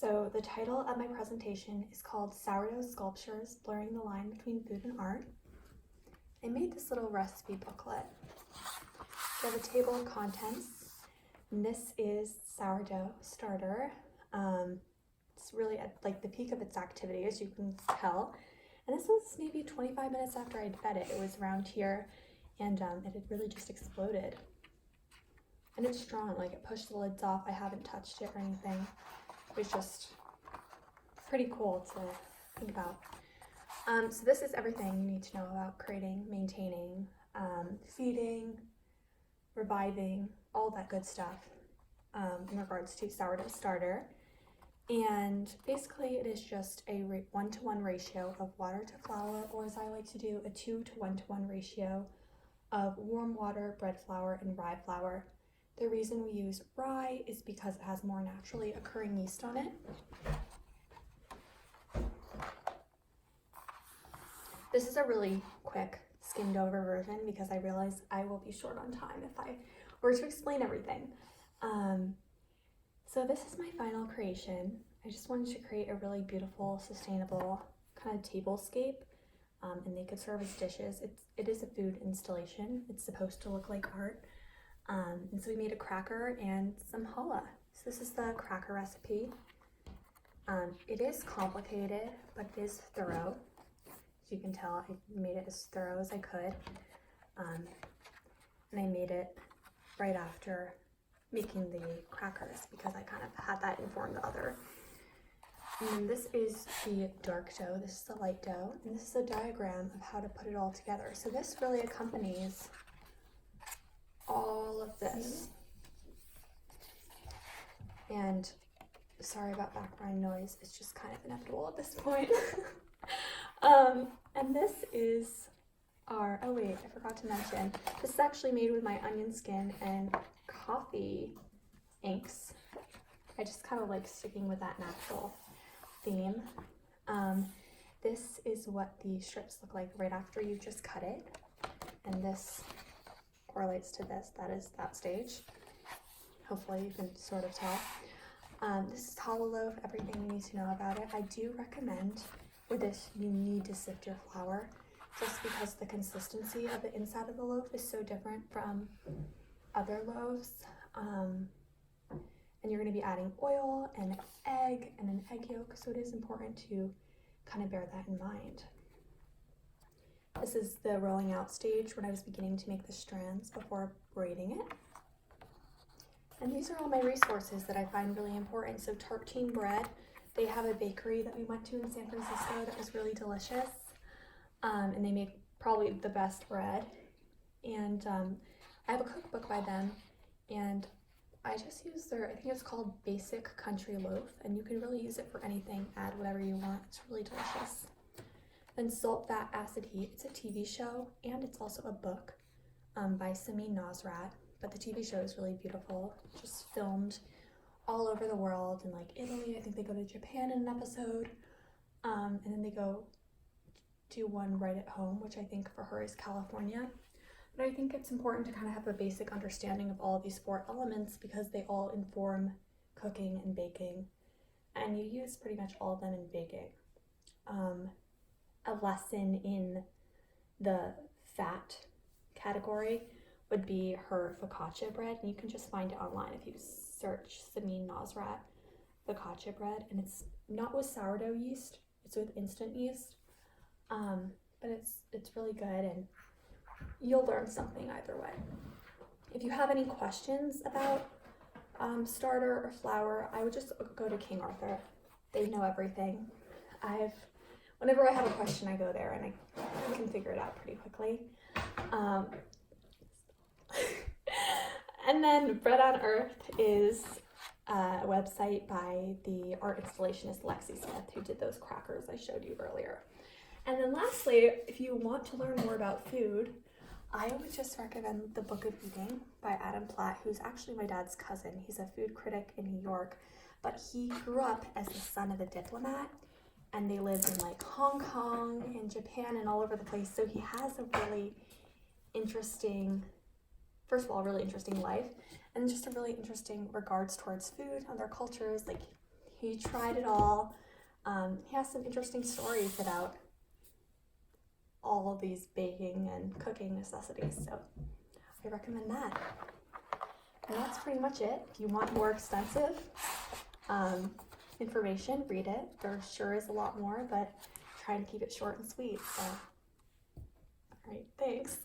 So the title of my presentation is called Sourdough Sculptures, Blurring the Line Between Food and Art. I made this little recipe booklet. We have a table of contents, and this is sourdough starter. It's really at like the peak of its activity, as you can tell. And this was maybe 25 minutes after I'd fed it. It was around here, and it had really just exploded. And it's strong, like it pushed the lids off. I haven't touched it or anything. It was just pretty cool to think about. So this is everything you need to know about creating, maintaining, feeding, reviving, all that good stuff in regards to sourdough starter. And basically it is just a 1-to-1 ratio of water to flour, or as I like to do, a 2-to-1-to-1 ratio of warm water, bread flour, and rye flour. The reason we use rye is because it has more naturally occurring yeast on it. This is a really quick skimmed over version because I realize I will be short on time if I were to explain everything. So this is my final creation. I just wanted to create a really beautiful, sustainable kind of tablescape, and they could serve as dishes. It is a food installation. It's supposed to look like art. And so we made a cracker and some challah. So this is the cracker recipe. It is complicated, but it is thorough. As you can tell, I made it as thorough as I could. And I made it right after making the crackers because I kind of had that inform the other. And this is the dark dough, this is the light dough, and this is a diagram of how to put it all together. So this really accompanies all of this. And sorry about background noise, it's just kind of inevitable at this point. And this is our, oh wait, I forgot to mention, this is actually made with my onion skin and coffee inks. I just kind of like sticking with that natural theme. This is what the strips look like right after you just cut it. And this correlates to this, that is that stage. Hopefully you can sort of tell. This is challah loaf, everything you need to know about it. I do recommend with this, you need to sift your flour just because the consistency of the inside of the loaf is so different from other loaves. And you're going to be adding oil and egg and an egg yolk, so it is important to kind of bear that in mind. This is the rolling out stage when I was beginning to make the strands before braiding it. And these are all my resources that I find really important. So tartine bread, they have a bakery that we went to in San Francisco that was really delicious. And they make probably the best bread. And I have a cookbook by them, and I just use their, I think it's called Basic Country Loaf, and you can really use it for anything, add whatever you want, it's really delicious. Then Salt, Fat, Acid, Heat, it's a TV show, and it's also a book by Samin Nosrat, but the TV show is really beautiful, just filmed all over the world, in like Italy, I think they go to Japan in an episode, and then they go do one right at home, which I think for her is California. But I think it's important to kind of have a basic understanding of all of these 4 elements because they all inform cooking and baking, and you use pretty much all of them in baking. A lesson in the fat category would be her focaccia bread, and you can just find it online if you search Samin Nosrat focaccia bread, and it's not with sourdough yeast, it's with instant yeast, but it's really good, and you'll learn something either way. If you have any questions about starter or flour, I would just go to King Arthur. They know everything. Whenever I have a question, I go there, and I can figure it out pretty quickly. And then Bread on Earth is a website by the art installationist Lexi Smith, who did those crackers I showed you earlier. And then lastly, if you want to learn more about food, I would just recommend The Book of Eating by Adam Platt, who's actually my dad's cousin. He's a food critic in New York, but he grew up as the son of a diplomat, and they lived in like Hong Kong and Japan and all over the place. So he has a really interesting, first of all, really interesting life, and just a really interesting regards towards food, other cultures. Like He tried it all. He has some interesting stories about all of these baking and cooking necessities, so I recommend that. And that's pretty much it. If you want more extensive information, read it. There sure is a lot more, but trying to keep it short and sweet. So, all right, thanks.